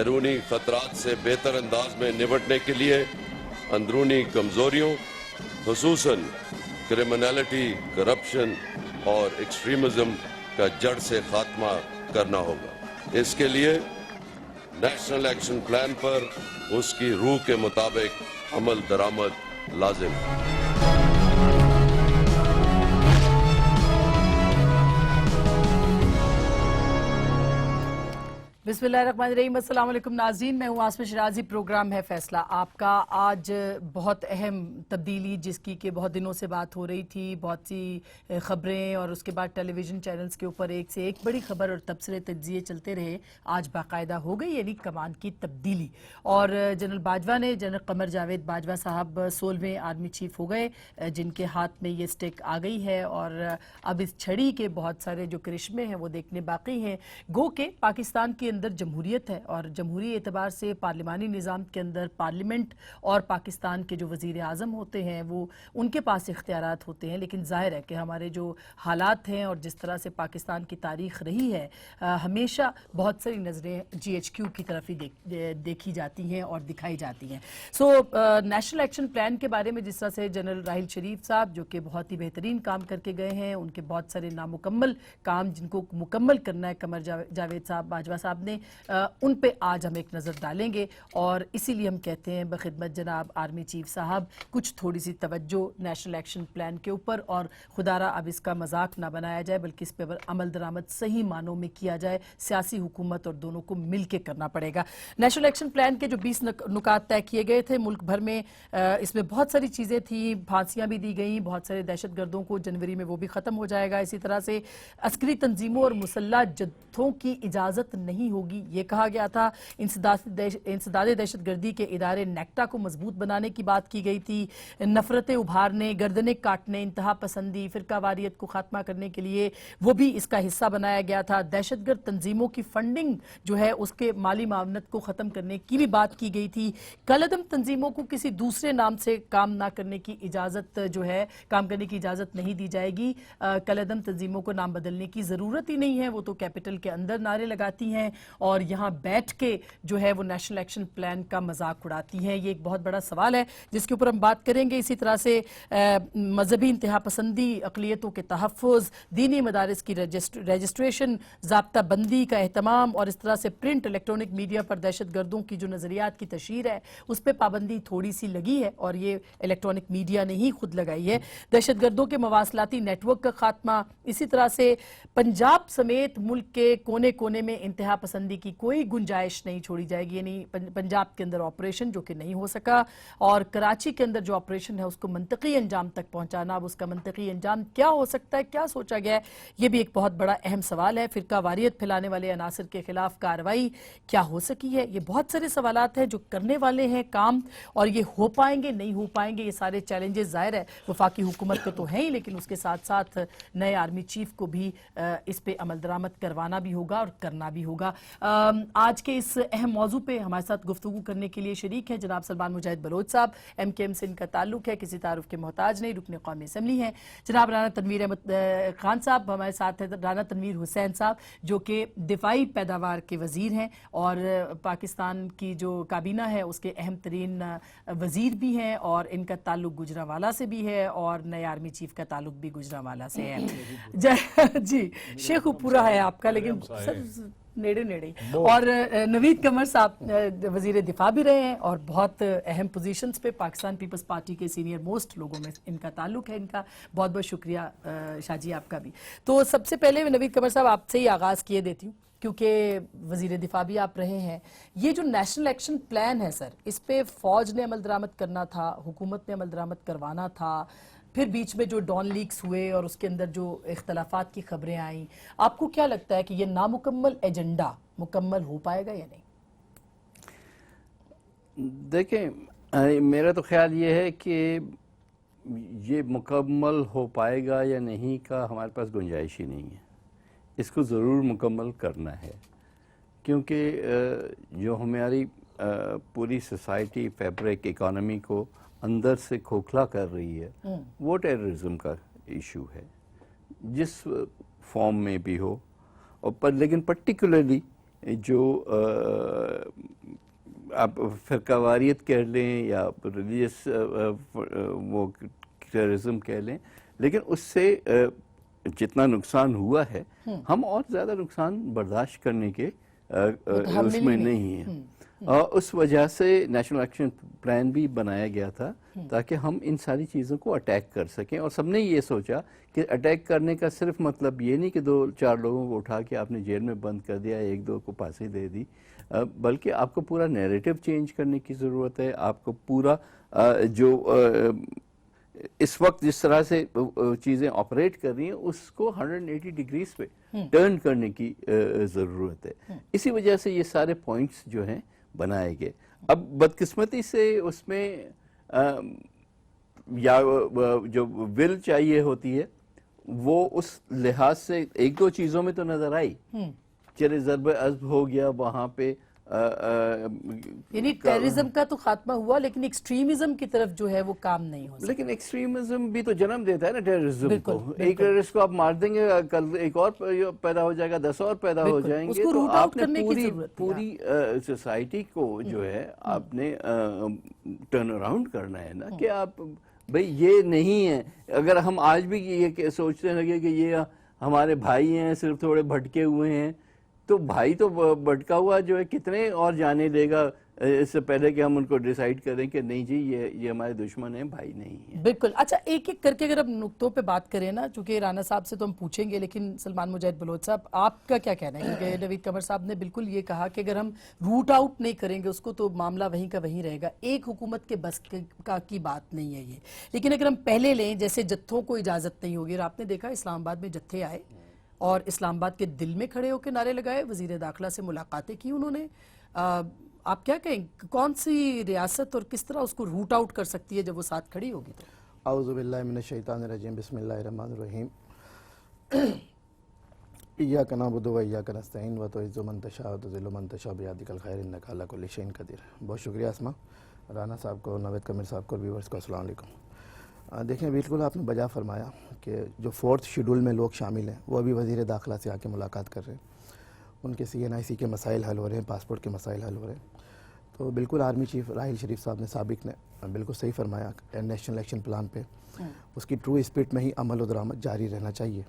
بیرونی خطرات سے بہتر انداز میں نمٹنے کے لیے اندرونی کمزوریوں خصوصاً کرمنالٹی، کرپشن اور ایکسٹریمزم کا جڑ سے خاتمہ کرنا ہوگا۔ اس کے لیے نیشنل ایکشن پلان پر اس کی روح کے مطابق عمل درآمد لازم ہے۔ بسم اللہ الرحمن الرحیم۔ السلام علیکم ناظرین، میں ہوں عاصمہ شرازی، پروگرام ہے فیصلہ آپ کا۔ آج بہت اہم تبدیلی جس کی کہ بہت دنوں سے بات ہو رہی تھی، بہت سی خبریں اور اس کے بعد ٹیلی ویژن چینلز کے اوپر ایک سے ایک بڑی خبر اور تبصرے تجزیے چلتے رہے، آج باقاعدہ ہو گئی، یعنی کمان کی تبدیلی۔ اور جنرل باجوہ نے، جنرل قمر جاوید باجوہ صاحب 16ویں آرمی چیف ہو گئے، جن کے ہاتھ میں یہ سٹک آ گئی ہے، اور اب اس چھڑی کے بہت سارے جو کرشمے ہیں وہ دیکھنے باقی ہیں۔ گو کہ پاکستان کے اندر جمہوریت ہے، اور جمہوری اعتبار سے پارلیمانی نظام کے اندر پارلیمنٹ اور پاکستان کے جو وزیر اعظم ہوتے ہیں وہ ان کے پاس اختیارات ہوتے ہیں، لیکن ظاہر ہے کہ ہمارے جو حالات ہیں اور جس طرح سے پاکستان کی تاریخ رہی ہے، ہمیشہ بہت ساری نظریں جی ایچ کیو کی طرف ہی دیکھی جاتی ہیں اور دکھائی جاتی ہیں۔ نیشنل ایکشن پلان کے بارے میں جس طرح سے جنرل راحیل شریف صاحب جو کہ بہت ہی بہترین کام کر کے گئے ہیں، ان کے بہت سارے نامکمل کام جن کو مکمل کرنا ہے قمر جاوید صاحب باجوہ صاحب نے، ان پہ آج ہم ایک نظر ڈالیں گے، اور اسی لیے ہم کہتے ہیں بخدمت جناب آرمی چیف صاحب کچھ تھوڑی سی توجہ نیشنل ایکشن پلان کے اوپر، اور خدا را اب اس کا مذاق نہ بنایا جائے بلکہ اس پہ عمل درآمد صحیح معنوں میں کیا جائے، سیاسی حکومت اور دونوں کو مل کے کرنا پڑے گا۔ نیشنل ایکشن پلان کے جو 20 نکات طے کیے گئے تھے ملک بھر میں، اس میں بہت ساری چیزیں تھیں، پھانسیاں بھی دی گئیں، بہت سارے دہشت گردوں کو جنوری میں وہ بھی ختم ہو جائے گا، اسی طرح سے عسکری تنظیموں اور مسلح جتھوں کی اجازت نہیں ہوگی، یہ کہا گیا تھا۔ انسداد دہشت گردی کے ادارے نیکٹا کو مضبوط بنانے کی بات کی گئی تھی۔ نفرتیں ابھارنے، گردنیں کاٹنے، انتہا پسندی، فرقہ واریت کو خاتمہ کرنے کے لیے وہ بھی اس کا حصہ بنایا گیا تھا۔ دہشت گرد تنظیموں کی فنڈنگ جو ہے اس کے مالی معاونت کو ختم کرنے کی بھی بات کی گئی تھی۔ کالعدم تنظیموں کو کسی دوسرے نام سے کام نہ کرنے کی اجازت جو ہے، کام کرنے کی اجازت نہیں دی جائے گی۔ کالعدم تنظیموں کو نام بدلنے کی ضرورت ہی نہیں ہے، وہ تو کیپٹل کے اندر نعرے لگاتی ہیں اور یہاں بیٹھ کے جو ہے وہ نیشنل ایکشن پلان کا مذاق اڑاتی ہیں۔ یہ ایک بہت بڑا سوال ہے جس کے اوپر ہم بات کریں گے۔ اسی طرح سے مذہبی انتہا پسندی، اقلیتوں کے تحفظ، دینی مدارس کی رجسٹریشن، ضابطہ بندی کا اہتمام، اور اس طرح سے پرنٹ الیکٹرونک میڈیا پر دہشت گردوں کی جو نظریات کی تشہیر ہے اس پہ پابندی تھوڑی سی لگی ہے، اور یہ الیکٹرونک میڈیا نے ہی خود لگائی ہے۔ دہشت گردوں کے مواصلاتی نیٹ ورک کا خاتمہ، اسی طرح سے پنجاب سمیت ملک کے کونے کونے میں انتہا پسندی کی کوئی گنجائش نہیں چھوڑی جائے گی، یعنی پنجاب کے اندر آپریشن جو کہ نہیں ہو سکا، اور کراچی کے اندر جو آپریشن ہے اس کو منطقی انجام تک پہنچانا، اب اس کا منطقی انجام کیا ہو سکتا ہے، کیا سوچا گیا ہے، یہ بھی ایک بہت بڑا اہم سوال ہے۔ فرقہ واریت پھیلانے والے عناصر کے خلاف کارروائی کیا ہو سکی ہے، یہ بہت سارے سوالات ہیں جو کرنے والے ہیں کام، اور یہ ہو پائیں گے نہیں ہو پائیں گے، یہ سارے چیلنجز ظاہر ہے وفاقی حکومت کو تو ہیں ہی، لیکن اس کے ساتھ ساتھ نئے آرمی چیف کو بھی اس پہ عمل درآمد کروانا بھی ہوگا اور کرنا بھی ہوگا۔ آج کے اس اہم موضوع پہ ہمارے ساتھ گفتگو کرنے کے لیے شریک ہیں جناب سلمان مجاہد بلوچ صاحب، ایم کے ایم سے ان کا تعلق ہے، کسی تعارف کے محتاج نہیں، رکن قومی اسمبلی ہیں۔ جناب رانا تنویر احمد خان صاحب ہمارے ساتھ ہیں، رانا تنویر حسین صاحب جو کہ دفاعی پیداوار کے وزیر ہیں اور پاکستان کی جو کابینہ ہے اس کے اہم ترین وزیر بھی ہیں، اور ان کا تعلق گجرانوالہ سے بھی ہے، اور نئے آرمی چیف کا تعلق بھی گجرانوالہ سے ہے۔ جی شیخ پورا ہے آپ کا، لیکن نیڑے نیڑے، اور نوید قمر صاحب وزیر دفاع بھی رہے ہیں اور بہت اہم پوزیشنز پہ پاکستان پیپلز پارٹی کے سینئر موسٹ لوگوں میں ان کا تعلق ہے، ان کا بہت بہت شکریہ شاہ جی آپ کا بھی۔ تو سب سے پہلے نوید قمر صاحب آپ سے ہی آغاز کیے دیتی ہوں کیونکہ وزیر دفاع بھی آپ رہے ہیں، یہ جو نیشنل ایکشن پلان ہے سر، اس پہ فوج نے عمل درآمد کرنا تھا، حکومت نے عمل درآمد کروانا تھا، پھر بیچ میں جو ڈان لیکس ہوئے اور اس کے اندر جو اختلافات کی خبریں آئیں، آپ کو کیا لگتا ہے کہ یہ نامکمل ایجنڈا مکمل ہو پائے گا یا نہیں؟ دیکھیں میرا تو خیال یہ ہے کہ یہ مکمل ہو پائے گا یا نہیں کا ہمارے پاس گنجائش ہی نہیں ہے، اس کو ضرور مکمل کرنا ہے، کیونکہ جو ہماری پوری سوسائٹی فیبرک اکانومی کو اندر سے کھوکھلا کر رہی ہے وہ ٹیررزم کا ایشو ہے، جس فارم میں بھی ہو، اور لیکن پرٹیکولرلی جو آپ فرقہ واریت کہہ لیں یا ریلیجس وہ ٹیررزم کہہ لیں، لیکن اس سے جتنا نقصان ہوا ہے ہم اور زیادہ نقصان برداشت کرنے کے اس میں نہیں ہیں، اور اس وجہ سے نیشنل ایکشن پلان بھی بنایا گیا تھا تاکہ ہم ان ساری چیزوں کو اٹیک کر سکیں. اور سب نے یہ سوچا کہ اٹیک کرنے کا صرف مطلب یہ نہیں کہ 2-4 لوگوں کو اٹھا کے آپ نے جیل میں بند کر دیا، 1-2 کو پھانسی دے دی، بلکہ آپ کو پورا نیریٹو چینج کرنے کی ضرورت ہے. آپ کو پورا جو اس وقت جس طرح سے چیزیں آپریٹ کر رہی ہیں اس کو 180 ڈگریز پہ ٹرن کرنے کی ضرورت ہے. اسی وجہ سے یہ سارے پوائنٹس جو ہیں بنائے گئے. اب بدقسمتی سے اس میں یا جو ول چاہیے ہوتی ہے وہ اس لحاظ سے 1-2 چیزوں میں تو نظر آئی، چلے ضرب عضب ہو گیا وہاں پہ، یعنی ٹیررزم کا تو خاتمہ ہوا لیکن ایکسٹریمزم کی طرف جو ہے وہ کام نہیں ہو سکتا. لیکن ایکسٹریمزم بھی تو جنم دیتا ہے نا ٹیررزم کو. ایک ٹیررسٹ کو آپ مار دیں گے، کل ایک اور پیدا ہو جائے گا، 10 اور پیدا ہو جائیں گے. تو آپ نے پوری سوسائٹی کو جو ہے آپ نے ٹرن اراؤنڈ کرنا ہے نا، کہ آپ بھئی یہ نہیں ہے. اگر ہم آج بھی یہ سوچتے لگے کہ یہ ہمارے بھائی ہیں، صرف تھوڑے بھٹکے ہوئے ہیں، تو بھائی تو بھٹکا ہوا جو ہے کتنے اور جانے دے گا اس سے پہلے کہ ہم ان کو ڈیسائیڈ کریں کہ نہیں جی یہ ہمارے دشمن ہیں، بھائی نہیں ہیں. بالکل. اچھا ایک ایک کر کے اگر ہم نقطوں پہ بات کریں نا، چونکہ رانا صاحب سے تو ہم پوچھیں گے، لیکن سلمان مجاہد بلوچ صاحب آپ کا کیا کہنا ہے؟ کیونکہ نوید قمر صاحب نے بالکل یہ کہا کہ اگر ہم روٹ آؤٹ نہیں کریں گے اس کو تو معاملہ وہیں کا وہیں رہے گا. ایک حکومت کے بس کی بات نہیں ہے یہ، لیکن اگر ہم پہلے لیں جیسے جتھوں کو اجازت نہیں ہوگی، اور آپ نے دیکھا اسلام آباد میں جتھے آئے اور اسلام آباد کے دل میں کھڑے ہو کے نعرے لگائے، وزیر داخلہ سے ملاقاتیں کی انہوں نے. آپ کیا کہیں کون سی ریاست اور کس طرح اس کو روٹ آؤٹ کر سکتی ہے جب وہ ساتھ کھڑی ہوگی؟ تو اعوذ باللہ من الشیطان الرجیم، بسم اللہ الرحمن الرحیم. ایاک نعبد و ایاک نستعین وتعز من تشاء وتذل من تشاء بیدک الخیر انک علی کل شیء قدیر. بہت شکریہ اسما، رانا صاحب کو، نوید قمر صاحب کو، ویورز کو السلام علیکم. دیکھیں بالکل آپ نے بجا فرمایا کہ جو 4تھ شیڈول میں لوگ شامل ہیں وہ ابھی وزیر داخلہ سے آ کے ملاقات کر رہے ہیں، ان کے CNIC کے مسائل حل ہو رہے ہیں، پاسپورٹ کے مسائل حل ہو رہے ہیں. تو بالکل آرمی چیف راحیل شریف صاحب نے سابق نے بالکل صحیح فرمایا، نیشنل ایکشن پلان پہ اس کی ٹرو اسپرٹ میں ہی عمل و درآمد جاری رہنا چاہیے.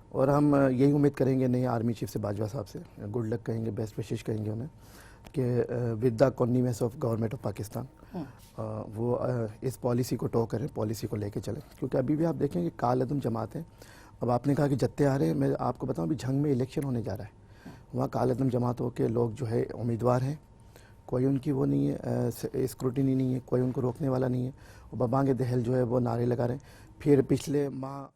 اور ہم یہی امید کریں گے نئے آرمی چیف سے، باجوہ صاحب سے گڈ لک کہیں گے، بیسٹ وشز کہیں گے انہیں، کہ with the connivance of government of Pakistan وہ اس پالیسی کو ٹو کریں، پالیسی کو لے کے چلیں. کیونکہ ابھی بھی آپ دیکھیں کہ کال عدم جماعت ہیں. اب آپ نے کہا کہ جتے آ رہے ہیں، میں آپ کو بتاؤں ابھی جھنگ میں الیکشن ہونے جا رہا ہے، وہاں کال عدم جماعت ہو کے لوگ جو ہے امیدوار ہیں، کوئی ان کی وہ نہیں ہے، اسکروٹینی نہیں ہے، کوئی ان کو روکنے والا نہیں ہے. ببانگ دہل جو ہے وہ نعرے لگا رہے ہیں. پھر پچھلے ماہ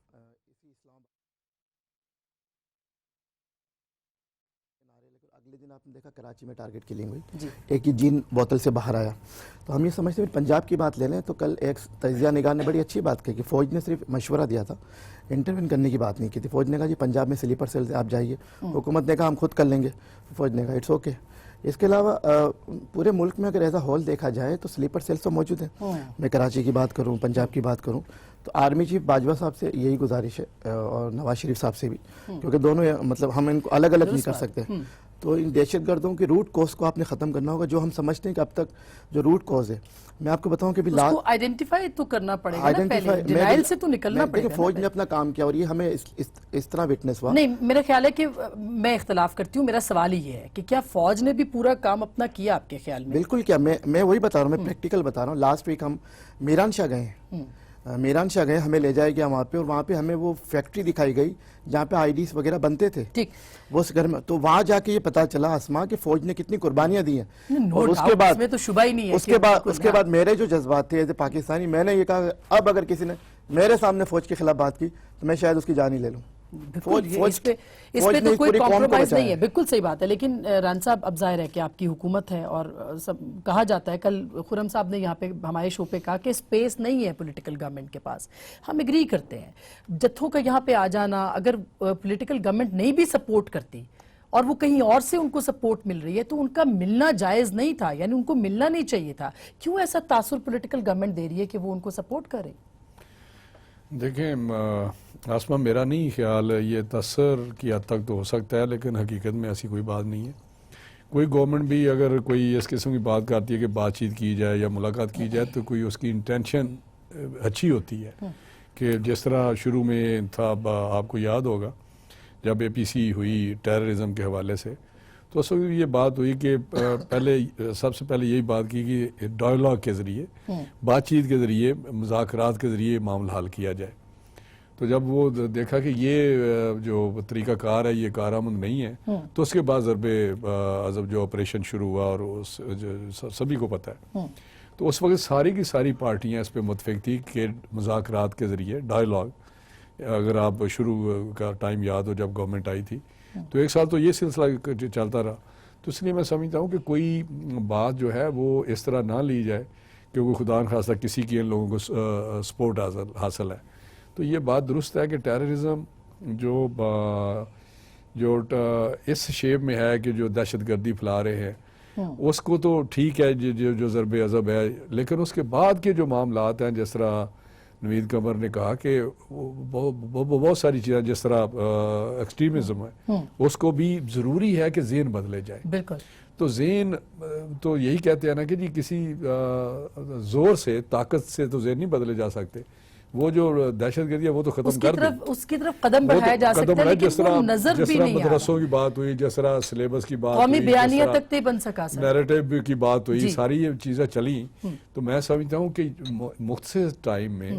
اگلے دن آپ نے دیکھا کراچی میں ٹارگٹ کلنگ ہوئی، ایک ہی جین بوتل سے باہر آیا. تو ہم یہ سمجھتے ہیں پنجاب کی بات لے لیں تو کل ایک تجزیہ نگار نے بڑی اچھی بات کہی کہ فوج نے صرف مشورہ دیا تھا، انٹروین کرنے کی بات نہیں کی تھی. فوج نے کہا جی پنجاب میں سلیپر سیل آپ جائیے، حکومت نے کہا ہم خود کر لیں گے، فوج نے کہا اٹس اوکے. اس کے علاوہ پورے ملک میں اگر ایز اے ہول دیکھا جائے تو سلیپر سیلز تو موجود ہیں. میں کراچی کی بات کروں، پنجاب کی بات کروں، تو آرمی چیف باجوہ صاحب سے یہی گزارش ہے اور نواز شریف صاحب سے بھی، کیونکہ دونوں مطلب ہم ان کو الگ الگ نہیں کر سکتے. تو ان دہشت گردوں کے روٹ کوز کو آپ نے ختم کرنا ہوگا، جو ہم سمجھتے ہیں کہ اب تک جو روٹ کوز ہے. میں آپ کو بتاؤں کہ اس کو آئیڈینٹیفائی تو کرنا پڑے گا نا، پہلے ڈینائل سے تو نکلنا پڑے گا. فوج نے اپنا کام کیا اور یہ ہمیں اس طرح وٹنس ہوا. نہیں، میرا خیال ہے کہ میں اختلاف کرتی ہوں. میرا سوال ہی یہ ہے کہ کیا فوج نے بھی پورا کام اپنا کیا آپ کے خیال میں؟ بالکل کیا، میں وہی بتا رہا ہوں، میں پریکٹیکل بتا رہا ہوں. لاسٹ ویک ہم میران شاہ گئے ہیں، میران شاہ گئے، ہمیں لے جایا گیا وہاں پہ، اور وہاں پہ ہمیں وہ فیکٹری دکھائی گئی جہاں پہ IDs وغیرہ بنتے تھے. ٹھیک، وہ اس گھر میں، تو وہاں جا کے یہ پتا چلا اسما کہ فوج نے کتنی قربانیاں دی ہیں. اور اس کے بعد تو شبہ ہی نہیں ہے، اس کے بعد میرے جو جذبات تھے ایز اے پاکستانی، میں نے یہ کہا اب اگر کسی نے میرے سامنے فوج کے خلاف بات کی تو میں شاید اس کی جان ہی لے لوں. اس پہ تو کوئی کمپرومائز نہیں ہے، بالکل صحیح بات ہے. لیکن ران صاحب اب ظاہر ہے کہ آپ کی حکومت ہے اور سب کہا جاتا ہے، کل خرم صاحب نے یہاں پہ ہمارے شو پہ کہا کہ اسپیس نہیں ہے پولیٹیکل گورنمنٹ کے پاس. ہم ایگری کرتے ہیں، جتھوں کا یہاں پہ آ جانا، اگر پولیٹیکل گورنمنٹ نہیں بھی سپورٹ کرتی اور وہ کہیں اور سے ان کو سپورٹ مل رہی ہے تو ان کا ملنا جائز نہیں تھا، یعنی ان کو ملنا نہیں چاہیے تھا. کیوں ایسا تاثر پولیٹیکل گورنمنٹ دے رہی ہے کہ وہ ان کو سپورٹ کرے؟ دیکھیں آسما، میرا نہیں خیال یہ تاثر کی حد تک تو ہو سکتا ہے، لیکن حقیقت میں ایسی کوئی بات نہیں ہے. کوئی گورنمنٹ بھی اگر کوئی اس قسم کی بات کرتی ہے کہ بات چیت کی جائے یا ملاقات کی جائے تو کوئی اس کی انٹینشن اچھی ہوتی ہے کہ جس طرح شروع میں تھا آپ کو یاد ہوگا جب اے پی سی ہوئی ٹیررزم کے حوالے سے تو اس وقت یہ بات ہوئی کہ پہلے سب سے پہلے یہی بات کی کہ ڈائلاگ کے ذریعے بات چیت کے ذریعے مذاکرات کے ذریعے معاملہ حل کیا جائے. تو جب وہ دیکھا کہ یہ جو طریقہ کار ہے یہ کارآمد نہیں ہے تو اس کے بعد ضرب عضب جو آپریشن شروع ہوا اور سبھی کو پتہ ہے. تو اس وقت ساری کی ساری پارٹیاں اس پہ متفق تھی کہ مذاکرات کے ذریعے ڈائلاگ, اگر آپ شروع کا ٹائم یاد ہو جب گورنمنٹ آئی تھی تو 1 سال تو یہ سلسلہ چلتا رہا. تو اس لیے میں سمجھتا ہوں کہ کوئی بات جو ہے وہ اس طرح نہ لی جائے کہ وہ خدا نخواستہ کسی کی ان لوگوں کو سپورٹ حاصل ہے. تو یہ بات درست ہے کہ ٹیررزم جو اس شیپ میں ہے کہ جو دہشت گردی پھیلا رہے ہیں اس کو تو ٹھیک ہے جو ضرب عضب ہے, لیکن اس کے بعد کے جو معاملات ہیں جس طرح نوید قمر نے کہا کہ بہت ساری چیزیں جس طرح ایکسٹریمزم ہے اس کو بھی ضروری ہے کہ ذہن بدلے جائے. بالکل. تو ذہن تو یہی کہتے ہیں نا کہ جی کسی زور سے طاقت سے تو ذہن نہیں بدلے جا سکتے. وہ جو دہشت گردی ہے وہ تو ختم کر دیں, اس کی طرف قدم بڑھایا جا سکتا ہے, لیکن وہ نظر بھی نہیں آ رہا. مدرسوں کی بات ہوئی, جس طرح سلیبس کی بات قومی ہوئی, بیانیہ تک نہیں بن سکا سر, نیریٹو کی بات ہوئی, ساری یہ چیزیں چلیں. تو میں سمجھتا ہوں کہ مختصر ٹائم میں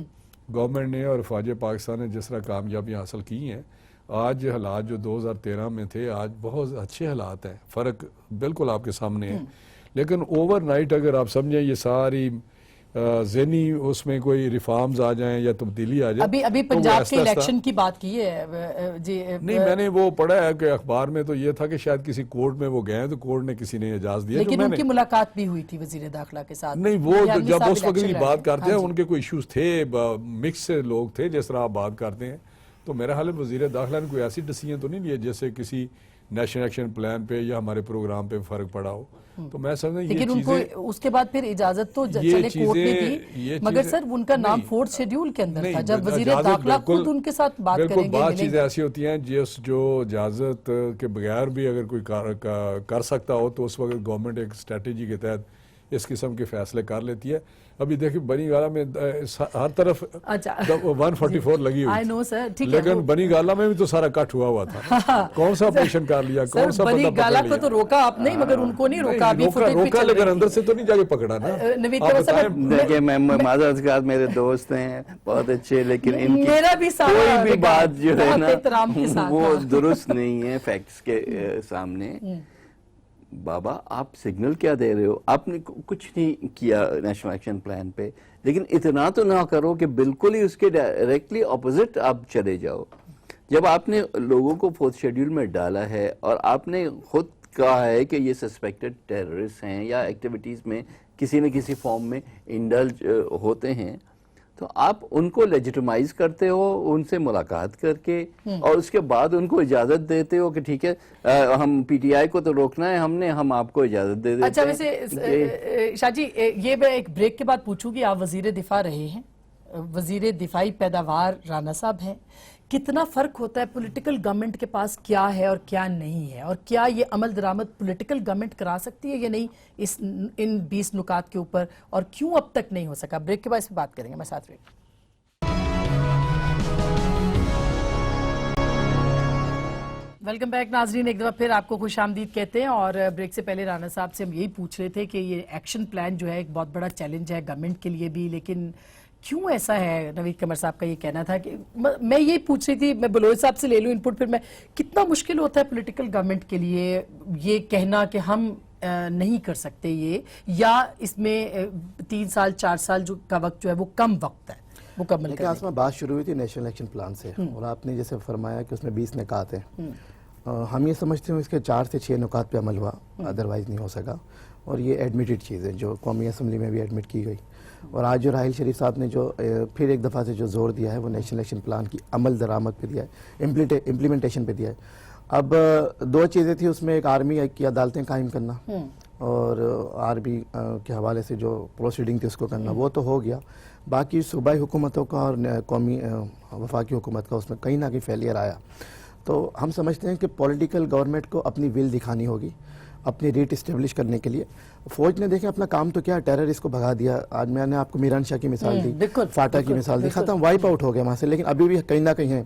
گورنمنٹ نے اور فوج پاکستان نے جس طرح کامیابیاں حاصل کی ہیں, آج حالات جو 2013 میں تھے آج بہت اچھے حالات ہیں, فرق بالکل آپ کے سامنے ہے. لیکن اوور نائٹ اگر آپ سمجھیں یہ ساری ذہنی اس میں کوئی ریفارمز آ جائیں یا تبدیلی آ جائے. ابھی پنجاب کے الیکشن کی بات کی ہے جی, نہیں میں نے وہ پڑھا ہے کہ اخبار میں تو یہ تھا کہ شاید کسی کورٹ میں وہ گئے تو کورٹ نے کسی نے اجازت دیا, لیکن ان کی ملاقات بھی ہوئی تھی وزیر داخلہ کے ساتھ. نہیں وہ جب اس وقت کی بات کرتے ہیں ان کے کوئی ایشوز تھے, مکس لوگ تھے جس طرح آپ بات کرتے ہیں. تو میرا حال ہے وزیر داخلہ نے کوئی ایسی ڈیسیژن تو نہیں لیا جیسے کسی نیشنل ایکشن پلان پہ یا ہمارے پروگرام پہ فرق پڑا ہو. تو میں سمجھتا ہوں لیکن ان کو اس کے بعد پھر اجازت تو چلے کورٹ نے دی, مگر سر ان کا نام 4th شیڈیول کے اندر تھا جب وزیر داخلہ خود ان کے ساتھ بات کریں گے. بات چیزیں ایسی ہوتی ہیں جو اجازت کے بغیر بھی اگر کوئی کر سکتا ہو تو اس وقت گورنمنٹ ایک اسٹریٹجی کے تحت اس قسم کے فیصلے کر لیتی ہے. ابھی دیکھیں بنی گالہ میں ہر طرف 144 لگی ہوئی تھی, لیکن بنی گالہ میں بھی تو سارا کٹ ہوا تھا. کون سا آپریشن کر لیا, کون سا بنی گالہ کو تو روکا آپ نے, مگر ان کو نہیں روکا, لیکن اندر سے تو نہیں جا کے پکڑا نا. دیکھیں میں معذرت کے ساتھ میرے دوست ہیں بہت اچھے, لیکن ان کی میرا بھی کوئی بھی بات جو ہے نا وہ درست نہیں ہے فیکٹس کے سامنے. بابا آپ سگنل کیا دے رہے ہو, آپ نے کچھ نہیں کیا نیشنل ایکشن پلان پہ, لیکن اتنا تو نہ کرو کہ بالکل ہی اس کے ڈائریکٹلی اپوزٹ آپ چلے جاؤ. جب آپ نے لوگوں کو 4th شیڈیول میں ڈالا ہے اور آپ نے خود کہا ہے کہ یہ سسپیکٹڈ ٹیررسٹ ہیں یا ایکٹیویٹیز میں کسی نہ کسی فارم میں انڈلج ہوتے ہیں, تو آپ ان کو لیجیٹمائز کرتے ہو ان سے ملاقات کر کے, اور اس کے بعد ان کو اجازت دیتے ہو کہ ٹھیک ہے ہم پی ٹی آئی کو تو روکنا ہے ہم آپ کو اجازت دے دیتے ہیں. اچھا ویسے شاہ جی یہ میں ایک بریک کے بعد پوچھوں گی, آپ وزیر دفاع رہے ہیں, وزیر دفاعی پیداوار رانا صاحب ہیں, کتنا فرق ہوتا ہے پولیٹیکل گورنمنٹ کے پاس کیا ہے اور کیا نہیں ہے, اور کیا یہ عمل درآمد پولیٹیکل گورنمنٹ کرا سکتی ہے یا نہیں ان 20 نکات کے اوپر, اور کیوں اب تک نہیں ہو سکا؟ بریک کے بعد اس پہ بات کریں گے, میں ساتھ رہی. ویلکم بیک ناظرین, ایک دفعہ پھر آپ کو خوش آمدید کہتے ہیں. اور بریک سے پہلے رانا صاحب سے ہم یہی پوچھ رہے تھے کہ یہ ایکشن پلان جو ہے ایک بہت بڑا چیلنج ہے گورنمنٹ کے لیے بھی, لیکن کیوں ایسا ہے؟ نوید قمر صاحب کا یہ کہنا تھا کہ میں یہی پوچھ رہی تھی, میں بلوچ صاحب سے لے لوں انپٹ, پھر میں کتنا مشکل ہوتا ہے پولیٹیکل گورنمنٹ کے لیے یہ کہنا کہ ہم نہیں کر سکتے یہ, یا اس میں 3 سال 4 سال کا وقت جو ہے وہ کم وقت ہے مکمل کرنے. آسما بات شروع ہوئی تھی نیشنل ایکشن پلان سے, اور آپ نے جیسے فرمایا کہ اس میں 20 نکات ہیں. ہم یہ سمجھتے ہیں اس کے 4 سے 6 نکات پہ عمل ہوا, ادروائز نہیں ہو سکا, اور یہ ایڈمیٹڈ چیز ہے جو قومی اسمبلی میں بھی ایڈمٹ کی گئی. اور آج جو راحیل شریف صاحب نے جو پھر ایک دفعہ سے جو زور دیا ہے وہ نیشنل ایکشن پلان کی عمل درآمد پہ دیا ہے, امپلیمنٹیشن پہ دیا ہے. اب 2 چیزیں تھیں اس میں, ایک آرمی کی عدالتیں قائم کرنا اور آرمی کے حوالے سے جو پروسیڈنگ تھی اس کو کرنا, وہ تو ہو گیا. باقی صوبائی حکومتوں کا اور قومی وفاقی حکومت کا اس میں کہیں نہ کہیں فیلئر آیا. تو ہم سمجھتے ہیں کہ پولیٹیکل گورنمنٹ کو اپنی ول دکھانی ہوگی, اپنی ریٹ اسٹیبلش کرنے کے لیے. فوج نے دیکھیں اپنا کام تو کیا, ٹیررسٹ کو بھگا دیا. آج میں نے آپ کو میران شاہ کی مثال دی, فاٹا کی مثال دی, ختم, وائپ آؤٹ ہو گیا وہاں سے, لیکن ابھی بھی کہیں نہ کہیں ہیں.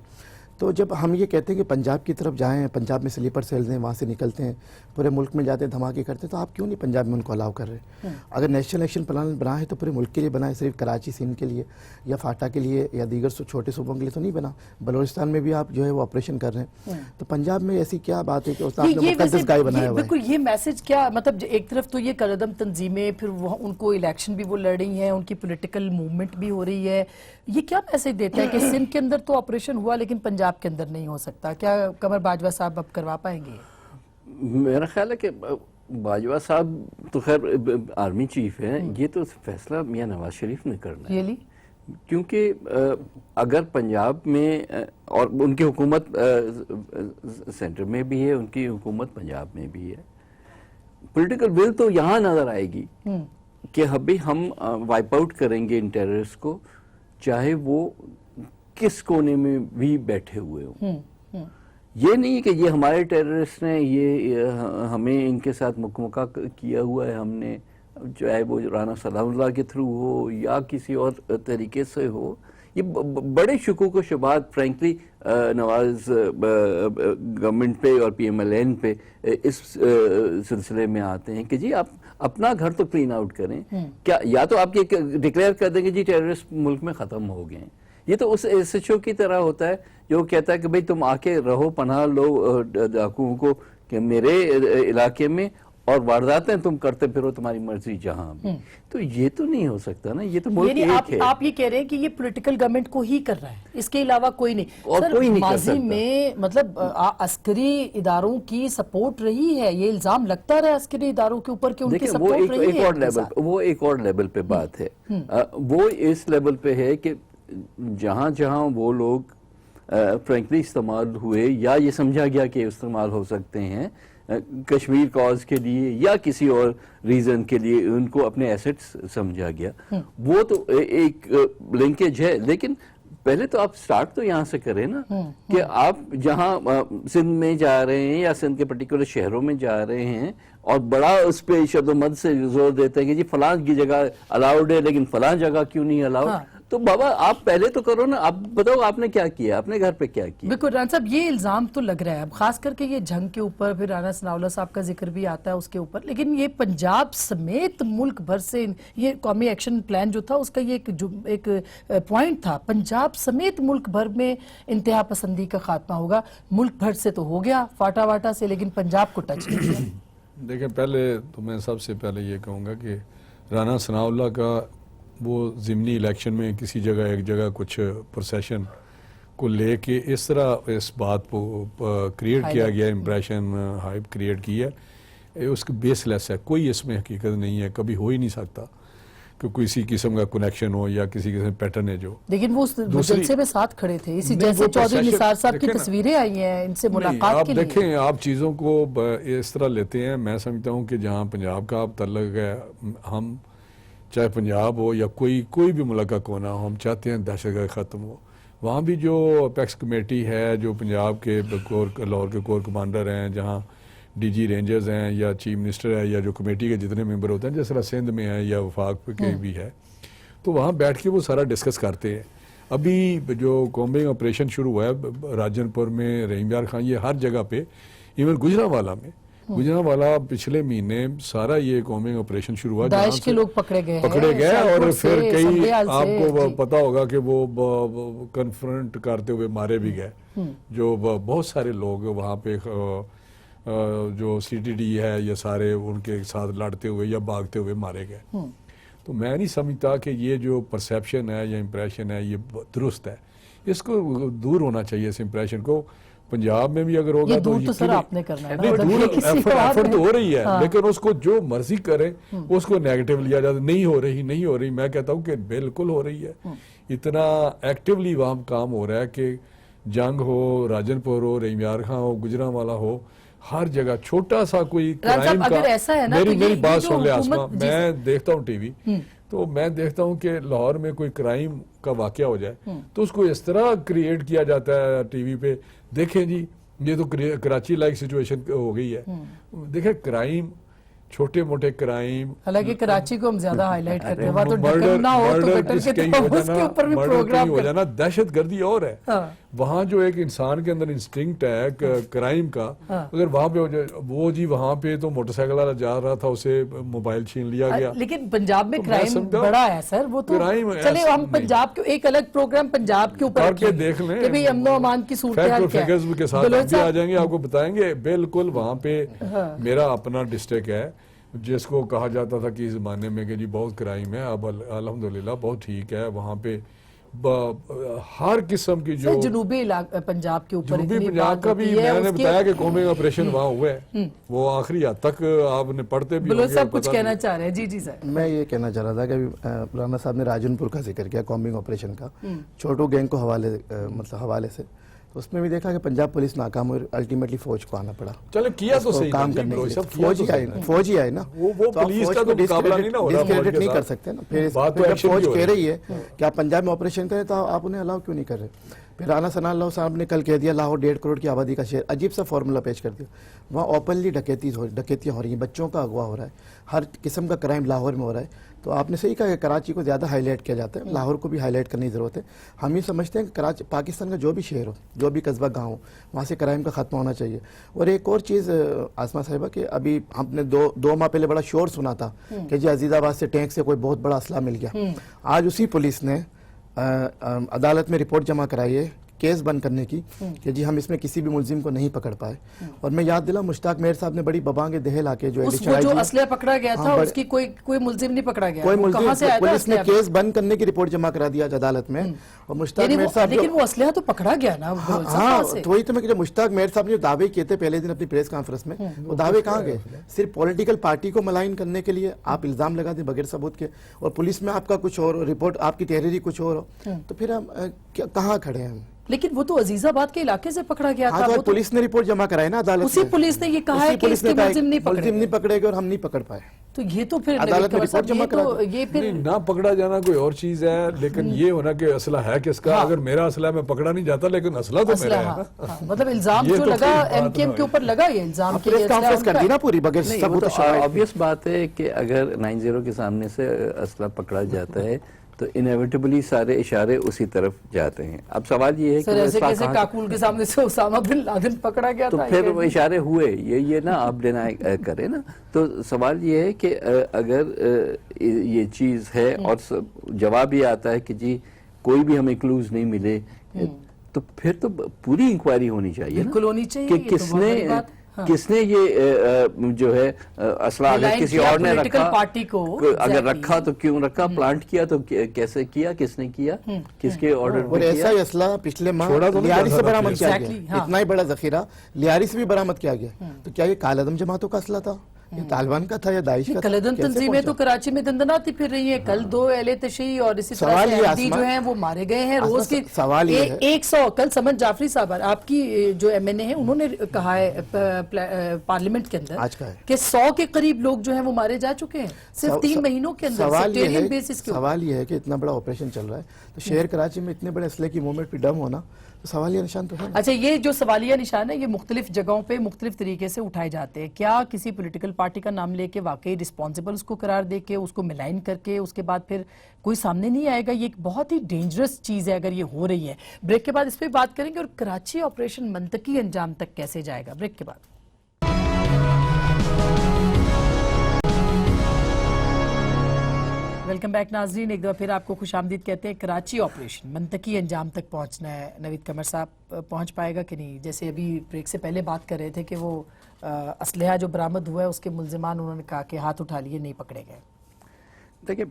تو جب ہم یہ کہتے ہیں کہ پنجاب کی طرف جائیں, پنجاب میں سلیپر سیلز ہیں, وہاں سے نکلتے ہیں, پورے ملک میں جاتے ہیں, دھماکے کرتے ہیں, تو آپ کیوں نہیں پنجاب میں ان کو الاؤ کر رہے؟ اگر نیشنل ایکشن پلان بنا ہے تو پورے ملک کے لیے بنا ہے, صرف کراچی سندھ کے لیے یا فاٹا کے لیے یا دیگر چھوٹے صوبوں کے لیے تو نہیں بنا. بلوچستان میں بھی آپ جو ہے وہ آپریشن کر رہے ہیں, تو پنجاب میں ایسی کیا بات ہے کہ اس نے مقدس گائے بنایا ہوا ہے؟ بالکل, یہ میسج کیا مطلب, ایک طرف تو یہ قدم تنظیمیں, پھر وہ ان کو الیکشن بھی وہ لڑ رہی ہیں, ان کی پولیٹیکل موومنٹ بھی ہو رہی ہے, یہ کیا میسج دیتا ہے کہ سندھ کے اندر تو آپریشن ہوا لیکن پنجاب کے اندر نہیں ہو سکتا؟ کیا قمر باجوہ صاحب اب کروا پائیں گے؟ میرا خیال ہے کہ باجوہ صاحب تو خیر آرمی چیف ہیں, یہ تو فیصلہ میاں نواز شریف نے کرنا ہے, کیونکہ اگر پنجاب میں, اور ان کی حکومت سینٹر میں بھی ہے, ان کی حکومت پنجاب میں بھی ہے, پولیٹیکل ول تو یہاں نظر آئے گی کہ ابھی ہم وائپ آؤٹ کریں گے ان ٹیررسٹ کو, چاہے وہ کس کونے میں بھی بیٹھے ہوئے ہوں. یہ نہیں کہ یہ ہمارے ٹیررسٹ ہیں, یہ ہمیں ان کے ساتھ مکمکہ کیا ہوا ہے ہم نے, چاہے وہ رانا سلام اللہ کے تھرو ہو یا کسی اور طریقے سے ہو. یہ بڑے شکوک و شبہات فرینکلی نواز گورنمنٹ پہ اور پی ایم ایل این پہ اس سلسلے میں آتے ہیں کہ جی آپ اپنا گھر تو کلین آؤٹ کریں. کیا یا تو آپ یہ ڈکلیئر کر دیں کہ جی ٹیررسٹ ملک میں ختم ہو گئے ہیں. یہ تو اس ایس ایچ او کی طرح ہوتا ہے جو کہتا ہے کہ بھئی تم آ کے رہو, پناہ لو ڈاکوؤں کو کہ میرے علاقے میں, اور وارداتیں تم کرتے پھرو تمہاری مرضی جہاں بھی. تو یہ تو نہیں ہو سکتا نا, یہ تو ملک ایک ہے. آپ یہ کہہ رہے ہیں کہ یہ پولیٹیکل گورنمنٹ کو ہی کر رہا ہے, اس کے علاوہ کوئی نہیں. اور کوئی نہیں کر ماضی میں مطلب عسکری اداروں کی سپورٹ رہی ہے, یہ الزام لگتا رہا عسکری اداروں کے اوپر کہ ان کی سپورٹ رہی ہے. وہ ایک اور لیول پہ بات ہے, وہ اس لیول پہ ہے کہ جہاں جہاں وہ لوگ فرینکلی استعمال ہوئے یا یہ سمجھا گیا کہ استعمال ہو سکتے ہیں کشمیر کاز کے لیے یا کسی اور ریزن کے لیے, ان کو اپنے ایسٹس سمجھا گیا, وہ تو ایک لنکیج ہے. لیکن پہلے تو آپ سٹارٹ تو یہاں سے کریں نا, کہ آپ جہاں سندھ میں جا رہے ہیں یا سندھ کے پرٹیکولر شہروں میں جا رہے ہیں اور بڑا اس پہ شد و مد سے زور دیتے ہیں کہ جی فلاں کی جگہ الاؤڈ ہے لیکن فلاں جگہ کیوں نہیں الاؤڈ. تو بابا آپ پہلے تو کرو نا, آپ بتاؤ آپ نے کیا کیا, اپنے گھر پہ کیا کیا. بالکل رانا صاحب, یہ الزام تو لگ رہا ہے اب خاص کر کے یہ جنگ کے اوپر, پھر رانا ثناء اللہ صاحب کا ذکر بھی آتا ہے اس کے اوپر, لیکن یہ پنجاب سمیت ملک بھر سے یہ قومی ایکشن پلان جو تھا اس کا یہ ایک پوائنٹ تھا, پنجاب سمیت ملک بھر میں انتہا پسندی کا خاتمہ ہوگا. ملک بھر سے تو ہو گیا فاٹا واٹا سے, لیکن پنجاب کو ٹچ نہیں کیا. دیکھیں پہلے تو میں سب سے پہلے یہ کہوں گا کہ رانا ثناء اللہ کا وہ ضمنی الیکشن میں کسی جگہ ایک جگہ کچھ پروسیشن کو لے کے اس طرح اس بات کو کریٹ کیا گیا, امپریشن ہائپ کریٹ کی ہے, اس کا بیس لیس ہے, کوئی اس میں حقیقت نہیں ہے, کبھی ہو ہی نہیں سکتا کہ کسی قسم کا کنیکشن ہو یا کسی قسم پیٹرنیج ہو. لیکن وہ جلسے میں ساتھ کھڑے تھے, اسی جیسے چودھری نثار صاحب کی تصویریں آئی ہیں ان سے ملاقات کے لیے. آپ دیکھیں, آپ چیزوں کو اس طرح لیتے ہیں, میں سمجھتا ہوں کہ جہاں پنجاب کا آپ تعلق ہے, ہم چاہے پنجاب ہو یا کوئی بھی ملک کا کونا ہو, ہم چاہتے ہیں دہشت گردی ختم ہو. وہاں بھی جو اپیکس کمیٹی ہے, جو پنجاب کے لاہور کے کور کمانڈر ہیں, جہاں ڈی جی رینجرز ہیں یا چیف منسٹر ہے یا جو کمیٹی کے جتنے ممبر ہوتے ہیں, جس طرح سندھ میں ہے یا وفاق کے بھی ہے, تو وہاں بیٹھ کے وہ سارا ڈسکس کرتے ہیں. ابھی جو کومبنگ آپریشن شروع ہوا ہے راجن پور میں, رحیم یار خان, یہ ہر جگہ پہ, ایون گجرانوالہ میں, گجرانوالہ پچھلے مہینے سارا یہ کومبنگ آپریشن شروع ہوا, داعش کے لوگ پکڑے گئے اور پھر کئی آپ کو پتا ہوگا کہ وہ کنفرنٹ کرتے ہوئے مارے بھی گئے, جو بہت سارے لوگ وہاں پہ جو سی ٹی ڈی ہے یا سارے ان کے ساتھ لڑتے ہوئے یا بھاگتے ہوئے مارے گئے. تو میں نہیں سمجھتا کہ یہ جو پرسیپشن ہے یا امپریشن ہے یہ درست ہے, اس کو دور ہونا چاہیے اس امپریشن کو. پنجاب میں بھی اگر ہوگا تو ایفرٹ تو ہو رہی ہے, لیکن اس کو جو مرضی کریں اس کو نیگیٹو لیا جاتا, نہیں ہو رہی. میں کہتا ہوں کہ بالکل ہو رہی ہے, اتنا ایکٹیولی وہاں کام ہو رہا ہے کہ جنگ ہو, راجن پور ہو, رحیم یار خان ہو, گجرانوالہ ہو, ہر جگہ چھوٹا سا کوئی کرائم کا. میری بات سن لے آسما, میں دیکھتا ہوں ٹی وی, تو میں دیکھتا ہوں کہ لاہور میں کوئی کرائم کا واقعہ ہو جائے تو اس کو اس طرح کریٹ کیا جاتا ہے ٹی وی پہ, دیکھیں جی یہ تو کراچی لائک سچویشن ہو گئی ہے. دیکھیں کرائم, چھوٹے موٹے کرائم, حالانکہ کراچی کو ہم زیادہ ہائی لائٹ کرتے ہیں, وہاں تو ڈکن نہ ہو تو گٹر کے تو اس کے اوپر بھی پروگرام ہو جانا. دہشت گردی اور ہے وہاں, جو ایک انسان کے اندر انسٹنکٹ ہے کرائم کا, اگر وہاں پہ وہ جی وہاں پہ تو موٹر سائیکل والا جا رہا تھا, اسے موبائل چھین لیا گیا. لیکن پنجاب میں کرائم بڑا ہے سر, وہ تو چلے ہم پنجاب کے ایک الگ پروگرام پنجاب کے اوپر کر کے دیکھ لیں کہ بھئی امن و امان کی صورتحال کیا ہے. کے ساتھ بھی آ جائیں گے, آپ کو بتائیں گے. بالکل وہاں پہ میرا اپنا ڈسٹرکٹ ہے جس کو کہا جاتا تھا کہ اس زمانے میں کہ جی بہت کرائم ہے, اب الحمدللہ بہت ٹھیک ہے. وہاں پہ ہر قسم کی جو جنوبی پنجاب کے اوپر جنوبی پنجاب کا بھی میں نے بتایا کہ قومی آپریشن وہاں ہوا ہے, وہ آخری حد تک آپ نے پڑھتے بھی بلوچ صاحب کچھ کہنا چاہ رہے ہیں. جی جی سر, میں یہ کہنا چاہ رہا تھا کہ رانا صاحب نے راجن پور کا ذکر کیا کامبنگ آپریشن کا, چھوٹو گینگ کو حوالے سے, تو اس میں بھی دیکھا کہ پنجاب پولیس ناکام ہوئی, الٹیمیٹلی فوج کو آنا پڑا. چلے کیا تو صحیح کام کرنے کے لیے فوج ہی آئی نا, وہ پولیس کا تو مقابلہ نہیں نا ہو رہا, ڈسکریڈٹ نہیں کر سکتے نا. پھر فوج کہہ رہی ہے کہ آپ پنجاب میں آپریشن کریں تو آپ انہیں الاؤ کیوں نہیں کر رہے. پھر رانا ثناء اللہ صاحب نے کل کہہ دیا لاہور 1.5 کروڑ کی آبادی کا شہر, عجیب سا فارمولا پیش کر دیا. وہاں اوپنلی ڈکیتیاں ہو رہی ہیں, بچوں کا اغوا ہو رہا ہے, ہر قسم کا کرائم لاہور میں ہو رہا ہے. تو آپ نے صحیح کہا کہ کراچی کو زیادہ ہائی لائٹ کیا جاتا ہے, لاہور کو بھی ہائی لائٹ کرنے کی ضرورت ہے. ہم یہ سمجھتے ہیں کہ کراچی پاکستان کا جو بھی شہر ہو, جو بھی قصبہ گاؤں ہو, وہاں سے کرائم کا خاتمہ ہونا چاہیے. اور ایک اور چیز آسما صاحبہ, کہ ابھی ہم نے دو ماہ پہلے بڑا شور سنا تھا کہ جی عزیز آباد سے ٹینک سے کوئی بہت بڑا اسلحہ مل گیا. آج اسی پولیس نے عدالت میں رپورٹ جمع کرائی ہے کیس بند کرنے کی کہ جی ہم اس میں کسی بھی ملزم کو نہیں پکڑ پائے. اور میں یاد دلا مشتاق میر صاحب نے بڑی ببانگ دہل آ کے جو اسلحہ پکڑا گیا تھا اس کی کوئی ملزم نہیں پکڑا گیا, کوئی ملزم, پولیس نے کیس بند کرنے کی رپورٹ جمع کرا دیا عدالت میں. اور مشتاق میر صاحب, لیکن وہ اسلحہ تو پکڑا گیا نا. ہاں تو وہی تو میں کہ مشتاق میر صاحب نے جو دعوے کیے تھے پہلے دن اپنی پریس کانفرنس میں, وہ دعوے کہاں گئے؟ صرف پولیٹیکل پارٹی کو ملائن کرنے کے لیے آپ الزام لگا دیں بغیر ثبوت کے, اور پولیس میں آپ کا کچھ اور, رپورٹ آپ کی تحریری کچھ اور ہو, تو پھر ہم کہاں کھڑے ہیں؟ لیکن وہ تو عزیز آباد کے علاقے سے پکڑا گیا تھا. تو پولیس نے رپورٹ جمع کرائی نا عدالت میں, اسی پولیس نے یہ کہا ہے کہ اس کے ملزم نہیں پکڑے گئے اور ہم نہیں پکڑ پائے. تو یہ تو پھر عدالت میں رپورٹ جمع کرا یہ پھر نہ پکڑا جانا کوئی اور چیز ہے, لیکن یہ ہونا کہ اسلحہ ہے کس کا. اگر میرا اسلحہ میں پکڑا نہیں جاتا, لیکن اسلحہ تو میرا ہے. مطلب الزام جو لگا ایم کیو ایم کے اوپر لگا, یہ الزام کے پریس کانفرنس کر دی نا پوری بغیر ثبوت. obvious بات ہے کہ اگر 90 کے سامنے سے اسلحہ پکڑا جاتا ہے تو انیویٹبلی سارے اشارے اسی طرف جاتے ہیں. اب سوال یہ ہے کہ ایسے کیسے کاکول کے سامنے سے اسامہ بن لادن پکڑا گیا تو تھا, پھر وہ اشارے ہوئے, یہ نا آپ ڈینائی کریں نا. تو سوال یہ ہے کہ اگر یہ چیز ہے اور جواب یہ آتا ہے کہ جی کوئی بھی ہمیں کلوز نہیں ملے, تو پھر تو پوری انکوائری ہونی چاہیے کہ کس نے یہ جو ہے اسلحہ اگر کسی اور نے رکھا, اگر رکھا تو کیوں رکھا, پلانٹ کیا تو کیسے کیا, کس نے کیا, کس کے آرڈر پر کیا. اور ایسا ہی اسلحہ پچھلے ماہ لیاری سے برآمد کیا گیا, اتنا ہی بڑا ذخیرہ لیاری سے بھی برآمد کیا گیا. تو کیا یہ کالعدم جماعتوں کا اسلحہ تھا, یہ طالبان کا تھا یا داعش کا؟ کالعدم تنظیمیں تو کراچی میں دندناتی پھر رہی ہیں. کل 2 اہل تشیع اور اسی طرح سے احمدی جو ہیں وہ مارے گئے ہیں. روز کی 100, کل سمن جعفری صاحب آپ کی جو ایم این اے ہیں انہوں نے کہا ہے پارلیمنٹ کے اندر کہ 100 کے قریب لوگ جو ہیں وہ مارے جا چکے ہیں صرف 3 مہینوں کے اندر سیکٹیرین بیسس کے. سوال یہ ہے کہ اتنا بڑا آپریشن چل رہا ہے تو شہر کراچی میں اتنے بڑے اسلحے کی موومنٹ پہ ڈم ہونا تو سوالیہ نشان تو ہے. اچھا, یہ جو سوالیہ نشان ہے یہ مختلف جگہوں پہ مختلف طریقے سے اٹھائے جاتے ہیں. کیا کسی پولیٹیکل پارٹی کا نام لے کے واقعی رسپانسبل اس کو قرار دے کے اس کو ملائن کر کے اس کے بعد پھر کوئی سامنے نہیں آئے گا؟ یہ ایک بہت ہی ڈینجرس چیز ہے اگر یہ ہو رہی ہے. بریک کے بعد اس پہ بات کریں گے, اور کراچی آپریشن منطقی انجام تک کیسے جائے گا, بریک کے بعد. ویلکم بیک ناظرین, ایک دفعہ پھر آپ کو خوش آمدید کہتے ہیں. کراچی آپریشن منطقی انجام تک پہنچنا ہے, نوید قمر صاحب پہنچ پائے گا کہ نہیں؟ جیسے ابھی بریک سے پہلے بات کر رہے تھے کہ وہ اسلحہ جو برآمد ہوا ہے اس کے ملزمان انہوں نے کہا کہ ہاتھ اٹھا لیے, نہیں پکڑے گئے. دیکھیں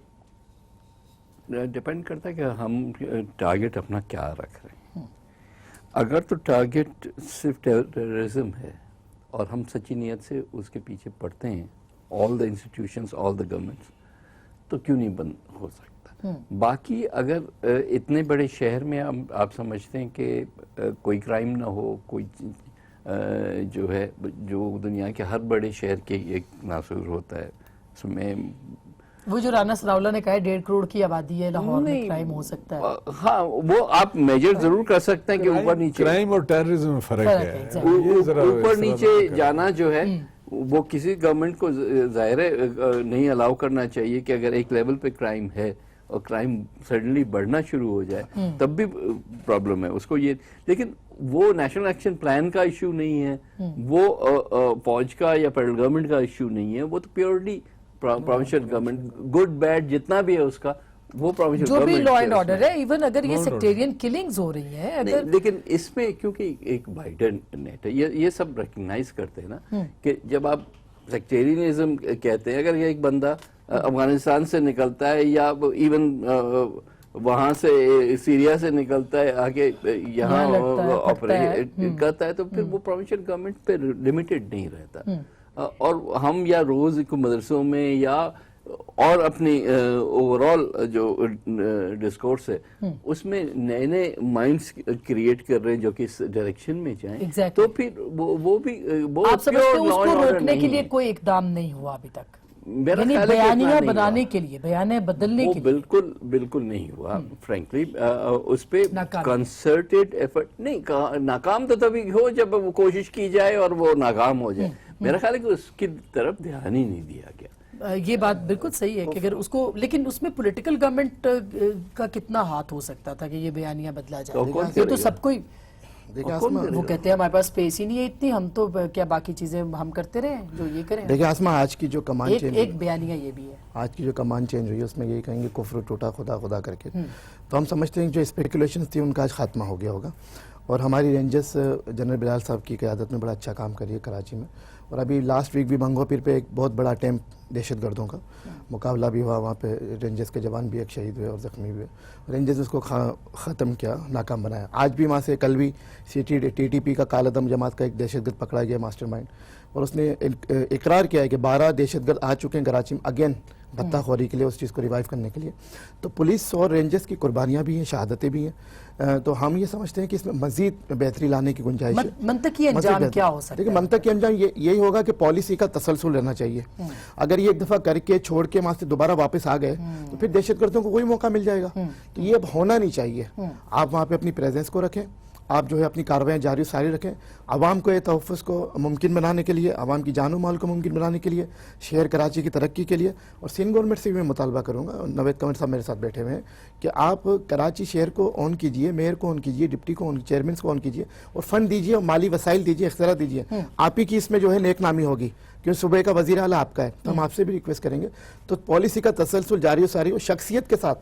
ڈیپینڈ کرتا ہے کہ ہم ٹارگٹ اپنا کیا رکھ رہے ہیں. اگر تو ٹارگٹ صرف ٹیررزم ہے اور ہم سچی نیت سے اس کے پیچھے پڑتے ہیں, آل the institutions, all the governments, تو کیوں نہیں بند ہو سکتا. باقی اگر اتنے بڑے شہر میں آپ سمجھتے ہیں کہ کوئی کرائم نہ ہو, کوئی جو ہے جو دنیا کے ہر بڑے شہر کے ایک ناصور ہوتا ہے, اس میں وہ جو رانا ثناءاللہ نے کہا ہے 1.5 کروڑ کی آبادی ہے لاہور میں، نہیں، کرائم ہو سکتا ہے. ہاں وہ آپ میجر ضرور کر سکتے ہیں کہ اوپر نیچے کرائم اور ٹیررزم میں فرق فرق ہے. ہے، یہ ذرا اوپر اس طرح نیچے کا جانا جو ہے وہ کسی گورنمنٹ کو ظاہر ہے نہیں الاؤ کرنا چاہیے کہ اگر ایک لیول پہ کرائم ہے اور کرائم سڈنلی بڑھنا شروع ہو جائے تب بھی پرابلم ہے اس کو. یہ لیکن وہ نیشنل ایکشن پلان کا ایشو نہیں ہے، وہ فوج کا یا فیڈرل گورنمنٹ کا ایشو نہیں ہے، وہ تو purely provincial government good bad جتنا بھی ہے اس کا وہ پروونشل جو بھی گورنمنٹ لا اینڈ آرڈر ہے. ایون اگر یہ سیکٹیرین کلنگز ہو رہی ہیں اگر لیکن اس میں کیونکہ ایک وائڈر نیٹ ہے، یہ سب ریکگنائز کرتے ہیں نا کہ جب آپ سیکٹیرینزم کہتے ہیں، اگر یہ ایک بندہ افغانستان سے نکلتا ہے یا ایون وہاں سے سیریا سے نکلتا ہے آگے یہاں آپریٹ کرتا ہے تو پھر وہ پروونشل گورنمنٹ پہ لمیٹڈ نہیں رہتا. اور ہم یا روز کو مدرسوں میں یا اور اپنی اوور آل جو ڈسکورس ہے اس میں نئے نئے مائنڈس کریٹ کر رہے ہیں جو کہ اس ڈائریکشن میں جائیں، تو پھر وہ بھی آپ سمجھتے ہیں اس کو روکنے کے لیے کوئی اقدام نہیں ہوا ابھی تک؟ یعنی بیانیہ بنانے کے لیے، بیانیہ بدلنے کے لیے بالکل بالکل نہیں ہوا فرینکلی. اس پہ کنسرٹیڈ ایفرٹ نہیں، ناکام تو تبھی ہو جب وہ کوشش کی جائے اور وہ ناکام ہو جائے. میرا خیال ہے کہ اس کی طرف دھیان ہی نہیں دیا گیا. یہ بات بالکل صحیح ہے کہ اگر اس کو، لیکن اس میں پولیٹیکل گورنمنٹ کا کتنا ہاتھ ہو سکتا تھا کہ یہ بیانیہ بدلا جائے؟ یہ تو سب کوئی وہ کہتے ہیں ہمارے پاس اسپیس ہی نہیں ہے اتنی، ہم تو کیا باقی چیزیں ہم کرتے رہے جو یہ کریں. دیکھیں آسما، آج کی جو کمان چینج، ایک بیانیہ یہ بھی ہے، آج کی جو کمان چینج ہوئی ہے اس میں یہی کہیں گے کفر ٹوٹا خدا خدا کر کے. تو ہم سمجھتے ہیں کہ جو اسپیکولیشنز تھی ان کا آج خاتمہ ہو گیا ہوگا. اور ہماری رینجرز جنرل بلال صاحب کی قیادت میں بڑا اچھا کام کری ہے کراچی میں. اور ابھی لاسٹ ویک بھی بنگو پیر پہ ایک بہت بڑا اٹیمپٹ دہشت گردوں کا مقابلہ بھی ہوا، وہاں پہ رینجرز کے جوان بھی ایک شہید ہوئے اور زخمی ہوئے. رینجرز اس کو ختم کیا، ناکام بنایا. آج بھی وہاں سے کل بھی TTP کا کالعدم جماعت کا ایک دہشت گرد پکڑا گیا ماسٹر مائنڈ، اور اس نے اقرار کیا ہے کہ 12 دہشت گرد آ چکے ہیں کراچی میں اگین بھتہ خوری کے لیے، اس چیز کو ریوائیو کرنے کے لیے. تو پولیس اور رینجرز کی قربانیاں بھی ہیں، شہادتیں بھی ہیں. تو ہم یہ سمجھتے ہیں کہ اس میں مزید بہتری لانے کی گنجائش ہے. منطقی انجام کیا ہو سکتا ہے؟ دیکھیں منطقی انجام یہی ہوگا کہ پالیسی کا تسلسل رہنا چاہیے. اگر یہ ایک دفعہ کر کے چھوڑ کے وہاں سے دوبارہ واپس آ گئے تو پھر دہشت گردوں کو کوئی موقع مل جائے گا. تو یہ اب ہونا نہیں چاہیے. آپ وہاں پہ اپنی پریزنس کو رکھیں، آپ جو ہے اپنی کاروائیاں جاری ساری رکھیں. عوام کو یہ تحفظ کو ممکن بنانے کے لیے، عوام کی جان و مال کو ممکن بنانے کے لیے، شہر کراچی کی ترقی کے لیے. اور سندھ گورنمنٹ سے بھی میں مطالبہ کروں گا، نوید قمر صاحب میرے ساتھ بیٹھے ہوئے ہیں، کہ آپ کراچی شہر کو آن کیجئے، میئر کو آن کیجئے، ڈپٹی کو آن، چیئرمینس کو آن کیجئے اور فنڈ دیجئے اور مالی وسائل دیجئے، اختیارات دیجئے. آپ ہی کی اس میں جو ہے نیک نامی ہوگی کیونکہ صوبے کا وزیر اعلیٰ آپ کا ہے. تو ہم آپ سے بھی ریکویسٹ کریں گے تو پالیسی کا تسلسل جاری و ساری اور شخصیت کے ساتھ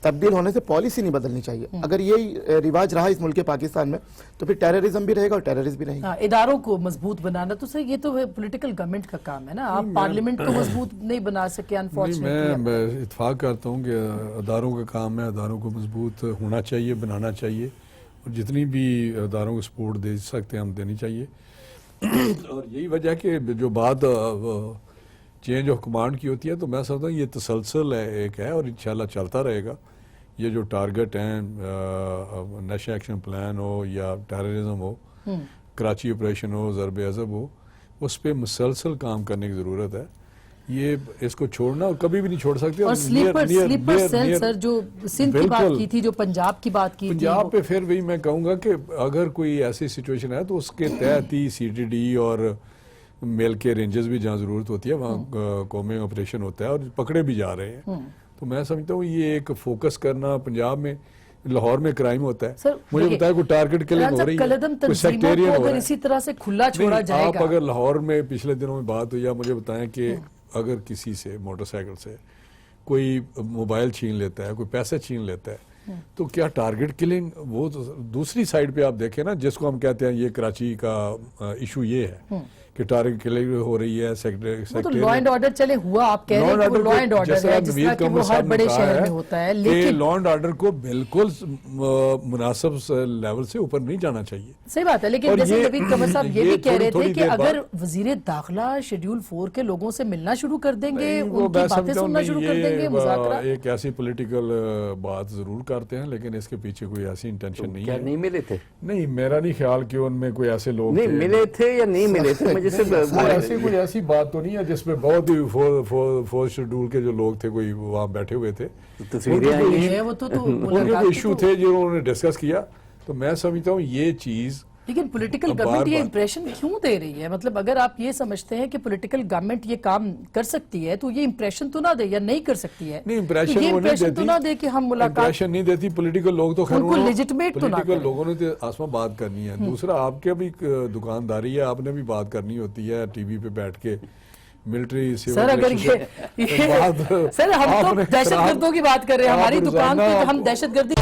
تبدیل ہونے سے پالیسی نہیں بدلنی چاہیے. اگر یہ رواج رہا اس ملک پاکستان میں تو پھر ٹیررزم بھی رہے گا اور ٹیررسٹ بھی رہیں گے. اداروں کو مضبوط بنانا تو صحیح، یہ تو پولیٹیکل گورنمنٹ کا کام ہے نا. آپ پارلیمنٹ کو مضبوط نہیں بنا سکے انفارچونیٹلی. میں اتفاق کرتا ہوں کہ اداروں کا کام ہے، اداروں کو مضبوط ہونا چاہیے، بنانا چاہیے، اور جتنی بھی اداروں کو سپورٹ دے سکتے ہیں ہم دینی چاہیے. اور یہی وجہ کہ جو بات چینج آف کمانڈ کی ہوتی ہے تو میں سمجھتا ہوں یہ تسلسل ایک ہے اور انشاءاللہ چلتا رہے گا. یہ جو ٹارگٹ ہیں، نیشنل ایکشن پلان ہو یا ٹیررزم ہو، کراچی آپریشن ہو، ضرب عضب ہو، اس پہ مسلسل کام کرنے کی ضرورت ہے. یہ اس کو چھوڑنا اور کبھی بھی نہیں چھوڑ سکتے. اور سلیپر سیل سر جو سندھ کی بات کی تھی، جو پنجاب کی بات کی تھی، پنجاب پہ پھر وہی میں کہوں گا کہ اگر کوئی ایسی سچویشن ہے تو اس کے تحت ہی CTD اور میل کے رینجز بھی جہاں ضرورت ہوتی ہے وہاں قومی آپریشن ہوتا ہے اور پکڑے بھی جا رہے ہیں. تو میں سمجھتا ہوں یہ ایک فوکس کرنا. پنجاب میں، لاہور میں کرائم ہوتا ہے، مجھے بتایا کوئی ٹارگٹ کلنگ ہو رہی ہے، کوئی سیکٹیرین ہو رہا ہے. اسی طرح سے کھلا چھوڑا جائے گا. آپ اگر لاہور میں پچھلے دنوں میں بات ہوئی، مجھے بتائیں کہ اگر کسی سے موٹر سائیکل سے کوئی موبائل چھین لیتا ہے، کوئی پیسے چھین لیتا ہے، تو کیا ٹارگٹ کلنگ؟ وہ دوسری سائڈ پہ آپ دیکھیں نا، جس کو ہم کہتے ہیں یہ کراچی کا ایشو یہ ہے کہ ٹارگٹ کلنگ ہو رہی ہے. تو لا اینڈ آرڈر چلے ہوا، آپ کہہ رہے ہیں کہ وہ لا اینڈ آرڈر ہے جس طرح کہ وہ ہر بڑے شہر میں ہوتا ہے، لیکن لا اینڈ آرڈر کو بالکل مناسب لیول سے اوپر نہیں جانا چاہیے. صحیح بات ہے. لیکن جیسے نوید قمر صاحب یہ بھی کہہ رہے تھے کہ اگر وزیر داخلہ شیڈول 4 کے لوگوں سے ملنا شروع کر دیں گے، ان کی باتیں سننا شروع کر دیں گے، مذاکرات، ایک ایسی پولیٹیکل بات ضرور کرتے ہیں لیکن اس کے پیچھے کوئی ایسی انٹینشن نہیں ہے. نہیں ملے تھے؟ نہیں، میرا نہیں خیال کہ ان میں کوئی ایسے لوگ نہیں ملے تھے یا نہیں ملے تھے. جیسے ایسی کوئی ایسی بات تو نہیں ہے جس میں بہت ہی فورس شیڈول کے جو لوگ تھے کوئی وہاں بیٹھے ہوئے تھے تصویریں آئی ہیں. وہ تو ان کے کوئی ایشو تھے جو انہوں نے ڈسکس کیا. تو میں سمجھتا ہوں یہ چیز لیکن پولیٹیکل گورنمنٹ یہ امپریشن کیوں دے رہی ہے؟ مطلب اگر آپ یہ سمجھتے ہیں کہ پولیٹیکل گورنمنٹ یہ کام کر سکتی ہے تو یہ امپریشن تو نہ دے یا نہیں کر سکتی ہے. نہیں امپریشن یہ وہ نہیں امپریشن تو نہ دے کہ ہم ملاقات امپریشن نہیں دیتی. پولیٹیکل لوگ تو خیر ان کو legitimate تو نہ پولیٹیکل کریں. لوگوں نے تو آسما بات کرنی ہے. دوسرا آپ کے بھی دکانداری ہے, آپ نے بھی بات کرنی ہوتی ہے ٹی وی پہ بیٹھ کے. ملٹری سر اگر یہ سر ہم تو دہشت گردوں کی بات کر رہے ہیں, ہماری دکان پہ ہم دہشت گردی